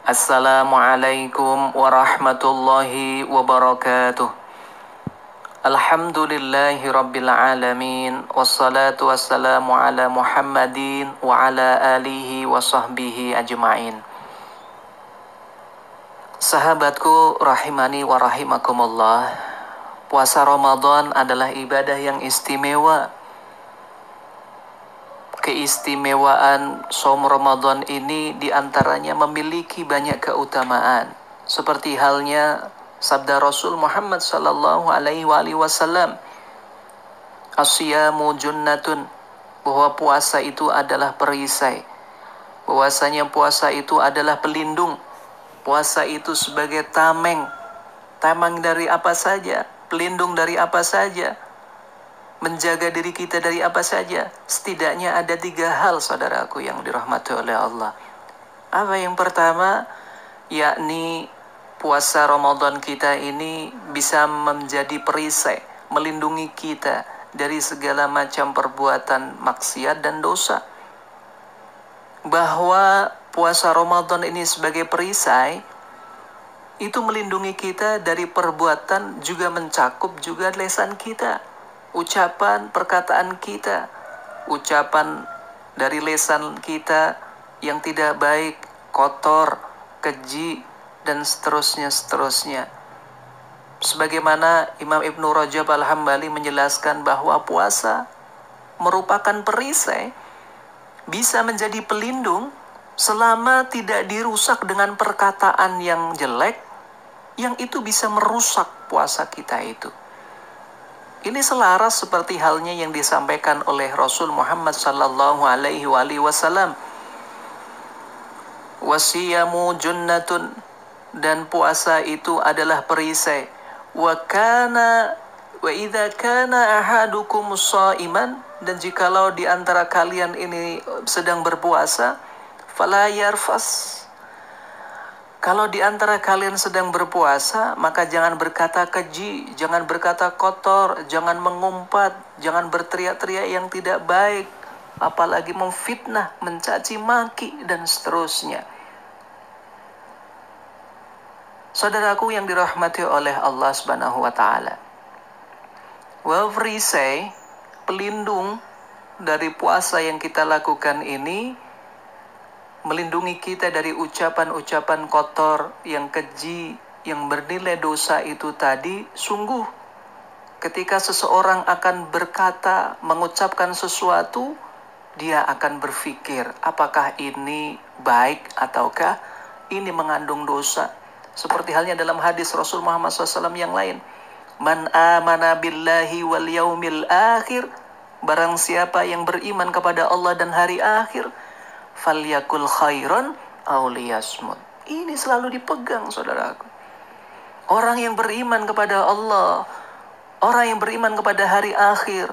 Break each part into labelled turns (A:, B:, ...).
A: Assalamualaikum warahmatullahi wabarakatuh. Alhamdulillahi rabbil alamin. Wassalatu wassalamu ala Muhammadin wa ala alihi wa sahbihi ajma'in. Sahabatku rahimani wa rahimakumullah. Puasa Ramadan adalah ibadah yang istimewa. Keistimewaan saum Ramadan ini diantaranya memiliki banyak keutamaan. Seperti halnya sabda Rasul Muhammad sallallahu alaihi wasallam, "As-siyamu junnatun," bahwa puasa itu adalah perisai. Bahwasanya puasa itu adalah pelindung. Puasa itu sebagai tameng. Tameng dari apa saja, pelindung dari apa saja, menjaga diri kita dari apa saja. Setidaknya ada 3 hal, saudaraku yang dirahmati oleh Allah. Apa yang pertama? Yakni puasa Ramadan kita ini bisa menjadi perisai, melindungi kita dari segala macam perbuatan maksiat dan dosa. Bahwa puasa Ramadan ini sebagai perisai, itu melindungi kita dari perbuatan, juga mencakup juga lisan kita, ucapan, perkataan kita, ucapan dari lisan kita yang tidak baik, kotor, keji, dan seterusnya. Sebagaimana Imam Ibnu Rajab Al-Hambali menjelaskan bahwa puasa merupakan perisai, bisa menjadi pelindung selama tidak dirusak dengan perkataan yang jelek, yang itu bisa merusak puasa kita itu. Ini selaras seperti halnya yang disampaikan oleh Rasul Muhammad sallallahu alaihi wasallam, "Wasiyamu junnatun," dan puasa itu adalah perisai. Wa idza kana ahadukum sha'iman, dan jikalau di antara kalian ini sedang berpuasa, fala yarfas. Kalau di antara kalian sedang berpuasa, maka jangan berkata keji, jangan berkata kotor, jangan mengumpat, jangan berteriak-teriak yang tidak baik, apalagi memfitnah, mencaci maki, dan seterusnya. Saudaraku yang dirahmati oleh Allah Subhanahu wa taala. Perisai, pelindung dari puasa yang kita lakukan ini melindungi kita dari ucapan-ucapan kotor yang keji, yang bernilai dosa itu tadi. Sungguh ketika seseorang akan berkata, mengucapkan sesuatu, dia akan berpikir, apakah ini baik ataukah ini mengandung dosa. Seperti halnya dalam hadis Rasul Muhammad SAW yang lain, "Man amana billahi wal yaumil akhir," barang siapa yang beriman kepada Allah dan hari akhir, "falyakul khairan aw liyasmut." Ini selalu dipegang, saudaraku. Orang yang beriman kepada Allah, orang yang beriman kepada hari akhir,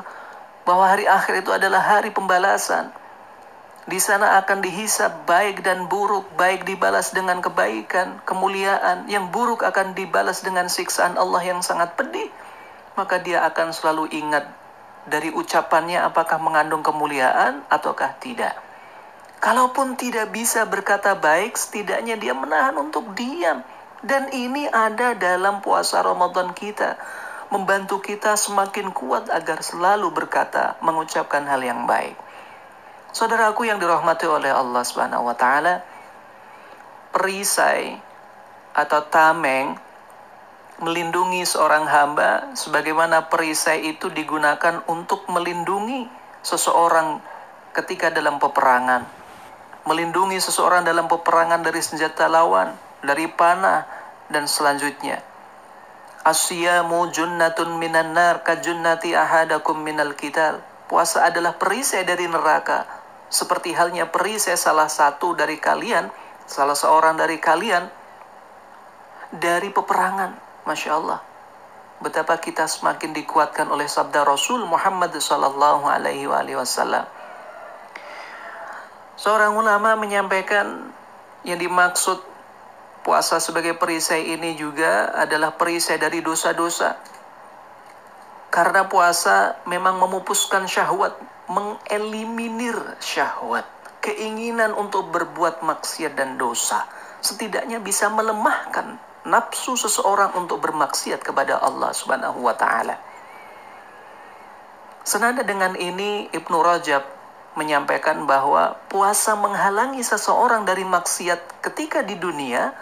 A: bahwa hari akhir itu adalah hari pembalasan. Di sana akan dihisab baik dan buruk, baik dibalas dengan kebaikan, kemuliaan, yang buruk akan dibalas dengan siksaan Allah yang sangat pedih. Maka dia akan selalu ingat dari ucapannya apakah mengandung kemuliaan ataukah tidak. Kalaupun tidak bisa berkata baik, setidaknya dia menahan untuk diam. Dan ini ada dalam puasa Ramadan kita, membantu kita semakin kuat agar selalu berkata, mengucapkan hal yang baik. Saudaraku yang dirahmati oleh Allah Subhanahu wa taala, perisai atau tameng melindungi seorang hamba sebagaimana perisai itu digunakan untuk melindungi seseorang ketika dalam peperangan. Melindungi seseorang dalam peperangan dari senjata lawan, dari panah, dan selanjutnya. "As-siyamu junnatun minan nar kajunnati ahadakum minal qital." Puasa adalah perisai dari neraka, seperti halnya perisai salah satu dari kalian, salah seorang dari kalian dari peperangan. Masya Allah, betapa kita semakin dikuatkan oleh sabda Rasul Muhammad sallallahu alaihi wasallam. Seorang ulama menyampaikan yang dimaksud puasa sebagai perisai ini juga adalah perisai dari dosa-dosa. Karena puasa memang memupuskan syahwat, mengeliminir syahwat. keinginan untuk berbuat maksiat dan dosa, setidaknya bisa melemahkan nafsu seseorang untuk bermaksiat kepada Allah Subhanahu wa taala. Senada dengan ini, Ibnu Rajab menyampaikan bahwa puasa menghalangi seseorang dari maksiat ketika di dunia,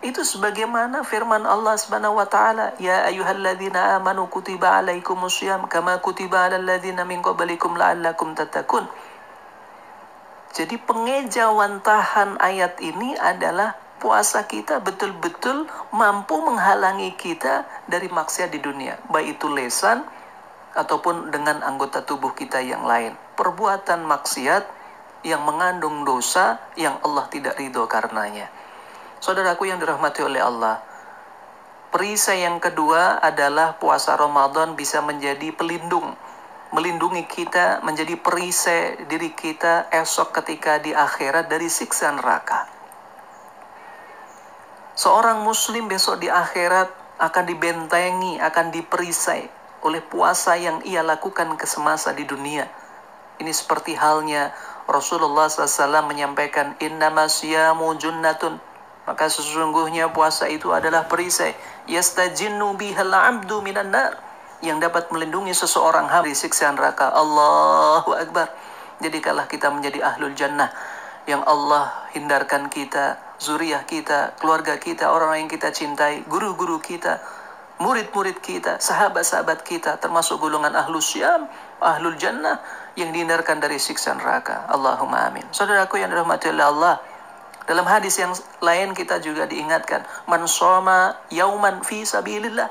A: itu sebagaimana firman Allah Subhanahu wa taala, "Ya ayyuhalladzina amanu kutiba alaikumusiyam kama kutiba alal ladzina min qablikum la'allakum tattaqun." Jadi pengejawantahan ayat ini adalah puasa kita betul-betul mampu menghalangi kita dari maksiat di dunia, baik itu lisan ataupun dengan anggota tubuh kita yang lain. Perbuatan maksiat yang mengandung dosa yang Allah tidak ridho karenanya. Saudaraku yang dirahmati oleh Allah, perisai yang kedua adalah puasa Ramadan bisa menjadi pelindung, melindungi kita, menjadi perisai diri kita esok ketika di akhirat dari siksa neraka. Seorang muslim besok di akhirat akan dibentengi, akan diperisai oleh puasa yang ia lakukan kesemasa di dunia. Ini seperti halnya Rasulullah SAW menyampaikan, "Innama siyamu junnatun." Maka sesungguhnya puasa itu adalah perisai. Yastajinnu bihal abdu minan nar, yang dapat melindungi seseorang dari siksa neraka. Allahu Akbar. Jadikanlah kita menjadi ahlul jannah, yang Allah hindarkan kita, zuriyah kita, keluarga kita, orang yang kita cintai, guru-guru kita, murid-murid kita, sahabat-sahabat kita, termasuk golongan ahlus syam, ahlul jannah, yang dihindarkan dari siksa neraka. Allahumma amin. Saudaraku yang dirahmati oleh Allah, dalam hadis yang lain kita juga diingatkan, man shoma yauman fi sabilillah.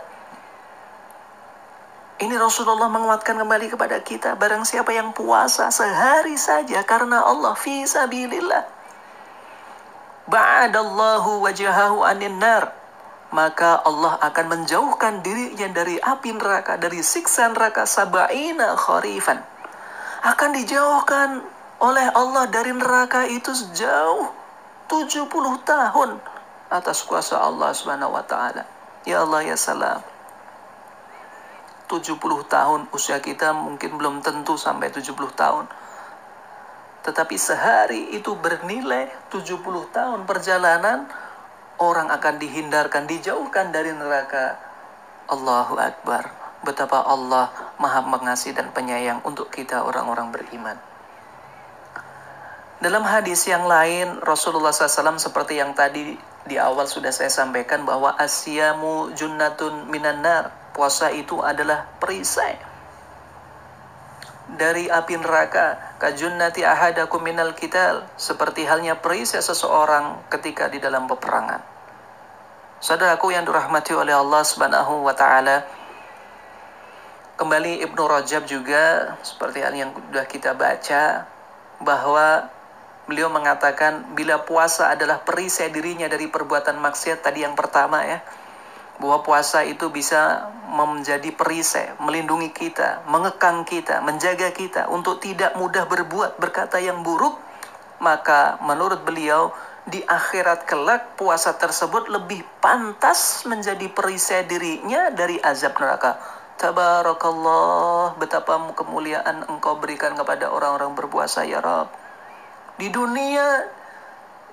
A: Ini Rasulullah menguatkan kembali kepada kita, barang siapa yang puasa sehari saja karena Allah, fi sabilillah, ba'adallahu wajahahu anin nar, maka Allah akan menjauhkan dirinya dari api neraka, dari siksa neraka, sab'ina kharifan. Akan dijauhkan oleh Allah dari neraka itu sejauh 70 tahun atas kuasa Allah Subhanahu wa taala. Ya Allah ya salam. 70 tahun usia kita mungkin belum tentu sampai 70 tahun. Tetapi sehari itu bernilai 70 tahun perjalanan, orang akan dihindarkan, dijauhkan dari neraka. Allahu Akbar. Betapa Allah Maha Pengasih dan Penyayang untuk kita orang-orang beriman. Dalam hadis yang lain, Rasulullah SAW seperti yang tadi di awal sudah saya sampaikan, bahwa asyamu junnatun minan nar. Puasa itu adalah perisai dari api neraka. Kajunnati ahadakum minal qital, seperti halnya perisai seseorang ketika di dalam peperangan. Saudaraku yang dirahmati oleh Allah Subhanahu wa taala, kembali Ibnu Rajab juga seperti yang sudah kita baca, bahwa beliau mengatakan bila puasa adalah perisai dirinya dari perbuatan maksiat, tadi yang pertama ya, bahwa puasa itu bisa menjadi perisai, melindungi kita, mengekang kita, menjaga kita untuk tidak mudah berkata yang buruk. Maka menurut beliau, di akhirat kelak puasa tersebut lebih pantas menjadi perisai dirinya dari azab neraka. Tabarakallah, betapa kemuliaan Engkau berikan kepada orang-orang berpuasa ya Rabb. Di dunia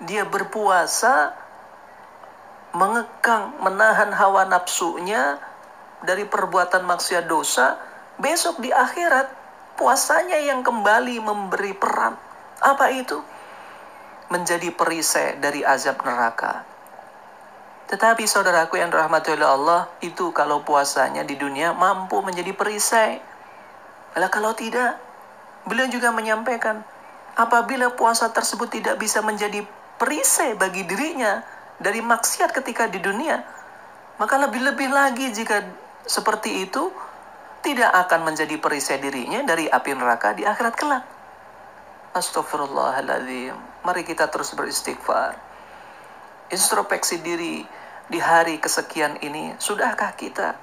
A: dia berpuasa, mengekang, menahan hawa nafsunya dari perbuatan maksiat dosa. Besok di akhirat puasanya yang kembali memberi peran. Apa itu? Menjadi perisai dari azab neraka. Tetapi saudaraku yang dirahmati oleh Allah, itu kalau puasanya di dunia mampu menjadi perisai. Kalau tidak, beliau juga menyampaikan, apabila puasa tersebut tidak bisa menjadi perisai bagi dirinya dari maksiat ketika di dunia, maka lebih-lebih lagi jika seperti itu, tidak akan menjadi perisai dirinya dari api neraka di akhirat kelak. Astaghfirullahaladzim. Mari kita terus beristighfar, introspeksi diri di hari kesekian ini. Sudahkah kita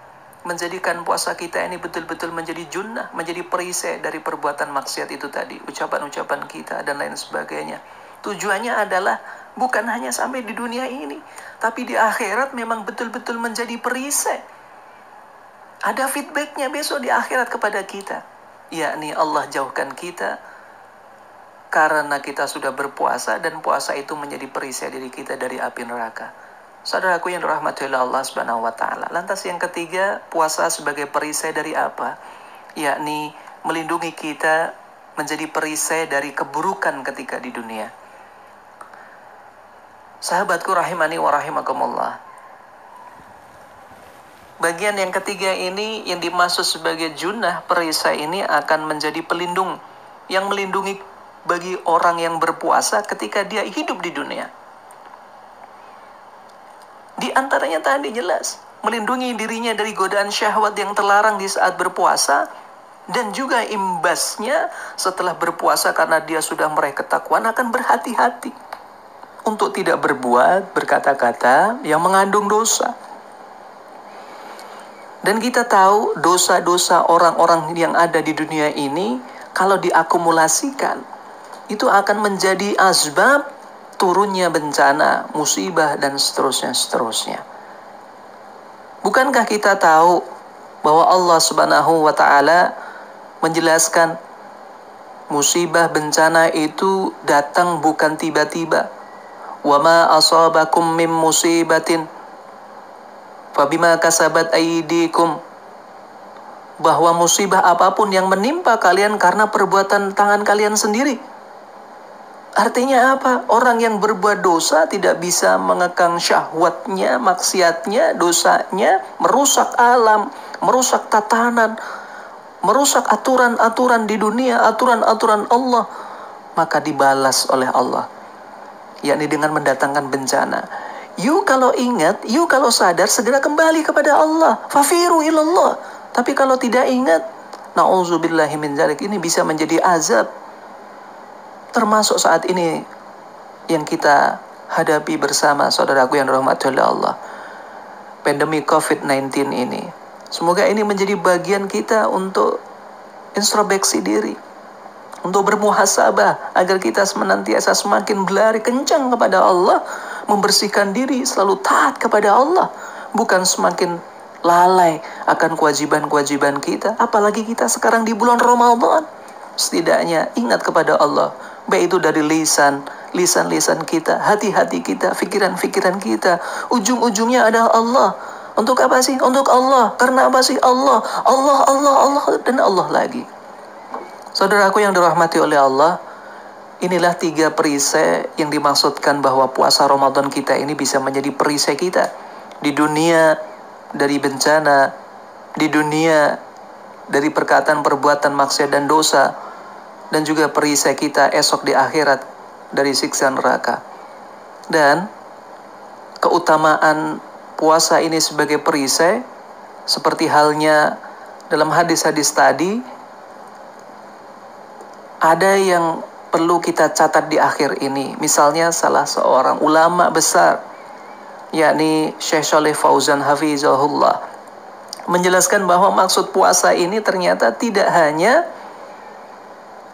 A: menjadikan puasa kita ini betul-betul menjadi junnah, menjadi perisai dari perbuatan maksiat itu tadi, ucapan-ucapan kita dan lain sebagainya. Tujuannya adalah bukan hanya sampai di dunia ini, tapi di akhirat memang betul-betul menjadi perisai. Ada feedbacknya besok di akhirat kepada kita, yakni Allah jauhkan kita karena kita sudah berpuasa dan puasa itu menjadi perisai diri kita dari api neraka. Saudaraku yang dirahmati oleh Allah Subhanahu wa taala. Lantas yang ketiga, puasa sebagai perisai dari apa? Yakni melindungi kita menjadi perisai dari keburukan ketika di dunia. Sahabatku rahimani wa rahimakumullah. Bagian yang ketiga ini yang dimaksud sebagai junnah, perisai ini akan menjadi pelindung yang melindungi bagi orang yang berpuasa ketika dia hidup di dunia. Di antaranya tadi jelas, melindungi dirinya dari godaan syahwat yang terlarang di saat berpuasa, dan juga imbasnya setelah berpuasa karena dia sudah meraih ketakwaan akan berhati-hati untuk tidak berbuat, berkata-kata yang mengandung dosa. Dan kita tahu dosa-dosa orang-orang yang ada di dunia ini kalau diakumulasikan itu akan menjadi asbab turunnya bencana, musibah dan seterusnya. Bukankah kita tahu bahwa Allah Subhanahu wa taala menjelaskan musibah bencana itu datang bukan tiba-tiba. Wa ma asabakum min musibatin fabima kasabat aydikum, bahwa musibah apapun yang menimpa kalian karena perbuatan tangan kalian sendiri. Artinya apa? Orang yang berbuat dosa tidak bisa mengekang syahwatnya, maksiatnya, dosanya, merusak alam, merusak tatanan, merusak aturan-aturan di dunia, aturan-aturan Allah, maka dibalas oleh Allah, yakni dengan mendatangkan bencana. You kalau ingat, you kalau sadar, segera kembali kepada Allah. Fafiru ilallah. Tapi kalau tidak ingat, na'udzubillahi min dzalik, ini bisa menjadi azab. Termasuk saat ini yang kita hadapi bersama, saudaraku yang dirahmati oleh Allah, pandemi COVID-19 ini. Semoga ini menjadi bagian kita untuk introspeksi diri, untuk bermuhasabah agar kita senantiasa semakin berlari kencang kepada Allah, membersihkan diri, selalu taat kepada Allah, bukan semakin lalai akan kewajiban-kewajiban kita. Apalagi kita sekarang di bulan Ramadan, setidaknya ingat kepada Allah, baik itu dari lisan kita, hati-hati kita, pikiran-pikiran kita, ujung-ujungnya adalah Allah. Untuk apa sih? Untuk Allah. Karena apa sih? Allah, dan Allah lagi. Saudaraku yang dirahmati oleh Allah, inilah 3 perisai yang dimaksudkan bahwa puasa Ramadan kita ini bisa menjadi perisai kita. Di dunia dari bencana, di dunia dari perkataan, perbuatan, maksiat dan dosa, dan juga perisai kita esok di akhirat dari siksa neraka. Dan keutamaan puasa ini sebagai perisai, seperti halnya dalam hadis-hadis tadi, ada yang perlu kita catat di akhir ini. Misalnya salah seorang ulama besar, yakni Syekh Shalih Fauzan hafizahullah, menjelaskan bahwa maksud puasa ini ternyata tidak hanya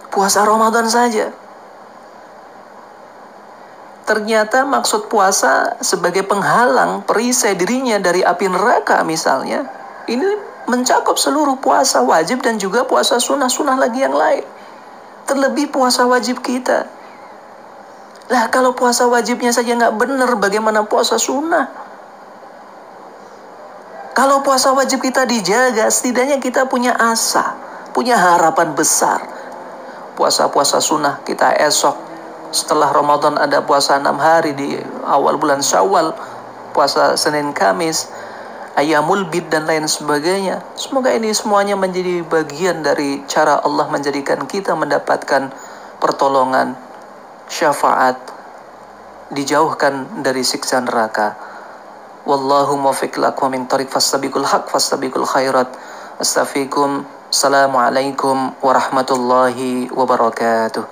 A: puasa Ramadan saja. Ternyata maksud puasa sebagai penghalang, perisai dirinya dari api neraka misalnya, ini mencakup seluruh puasa wajib dan juga puasa sunnah lagi yang lain. Terlebih puasa wajib kita. Lah kalau puasa wajibnya saja nggak benar, bagaimana puasa sunnah? Kalau puasa wajib kita dijaga, setidaknya kita punya asa, punya harapan besar. Puasa-puasa sunnah kita esok, setelah Ramadan ada puasa 6 hari di awal bulan Syawal, puasa Senin Kamis, Ayamul Bid dan lain sebagainya. Semoga ini semuanya menjadi bagian dari cara Allah menjadikan kita mendapatkan pertolongan, syafaat, dijauhkan dari siksa neraka. Wallahu muwaffiq lakum min tariq fastabiqul haq fastabiqul khairat. Astaghfirukum. Assalamualaikum warahmatullahi wabarakatuh.